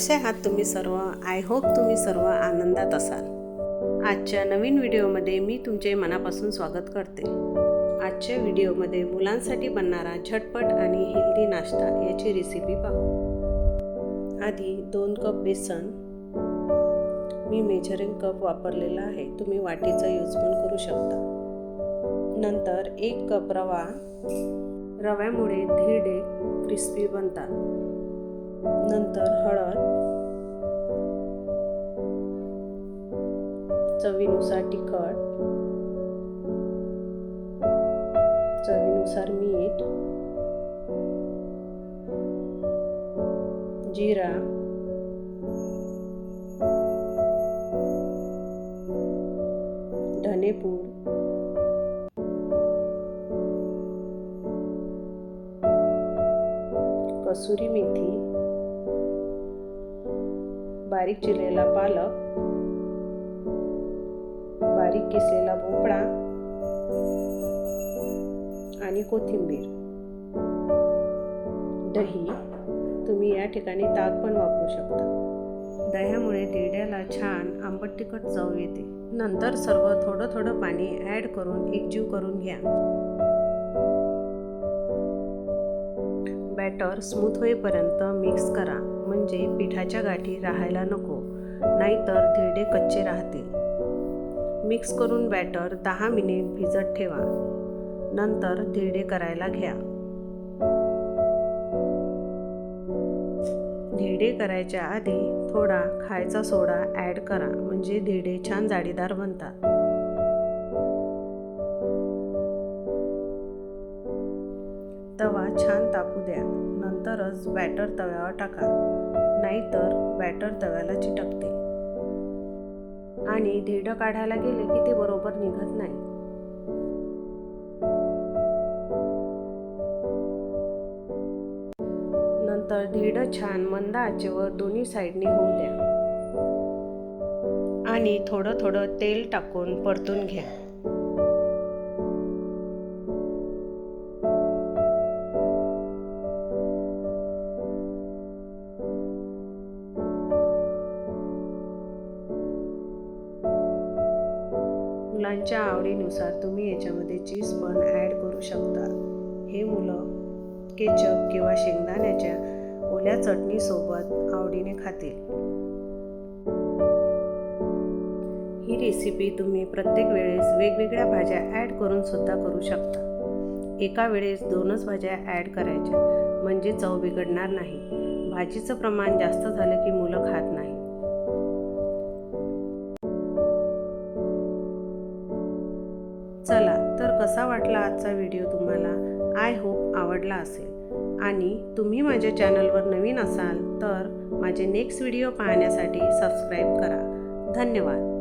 कसे आहात तुम्ही सर्व? आय होप तुम्ही सर्व आनंदात असाल. आजच्या नवीन व्हिडिओमध्ये मी तुमचे मनापासून स्वागत करते. आजच्या व्हिडिओमध्ये मुलांसाठी बनणारा झटपट आणि हेल्दी नाश्ता याची रेसिपी पाहू. आधी 2 कप बेसन, मी मेजरिंग कप वापरलेला आहे, तुम्ही वाटीचा यूज पण करू शकता. नंतर 1 कप रवा, रव्यामुळे धिरडे क्रिस्पी बनतात. नंतर हळद, चवीनुसार तिखट, चवीनुसार मीठ, जिरा, धनेपूड, कसुरी मेथी, बारीक चिरलेला पालक, बारीक किसलेला भोपळा आणि कोथिंबीर. दही, तुम्ही या ठिकाणी ताक पण वापरू शकता. दह्यामुळे धिरड्याला छान आंबट तिखट चव येते. नंतर सर्व थोडं थोडं पाणी ॲड करून एकजीव करून घ्या. बॅटर स्मूथ होईपर्यंत मिक्स करा, म्हणजे पिठाच्या गाठी राहायला नको, नाहीतर धिरडे कच्चे राहतील. मिक्स करून बॅटर 10 मिनिट भिजत ठेवा. नंतर धिरडे करायला घ्या. धिरडे करायच्या आधी थोडा खायचा सोडा ॲड करा, म्हणजे धिरडे छान जाळीदार बनतात. तवा छान तापू द्या. नंतरच बॅटर तव्यावर टाका, नाहीतर बॅटर तव्याला चिटकते आणि धिरडं काढायला गेले की ते बरोबर निघत नाही. नंतर धिरडं छान मंद आचेवर दोन्ही साईडनी होऊ द्या आणि थोडं थोडं तेल टाकून परतून घ्या. मुलांच्या आवडीनुसार तुम्ही याच्यामध्ये चीज पण ॲड करू शकता. हे मुलं केचप किंवा शेंगदाण्याच्या ओल्या चटणीसोबत आवडीने खातील. ही रेसिपी तुम्ही प्रत्येक वेळेस वेगवेगळ्या भाज्या ॲड करून सुद्धा करू शकता. एका वेळेस 2च भाज्या ॲड करायच्या, म्हणजे चव बिघडणार नाही. भाजीचं प्रमाण जास्त झालं की मुलं खात नाही. चला तर कसा वाटला आजचा व्हिडिओ तुम्हाला? आय होप आवडला असेल. आणि तुम्ही माझ्या चॅनलवर नवीन असाल तर माझे नेक्स्ट व्हिडिओ पाहण्यासाठी सबस्क्राईब करा. धन्यवाद.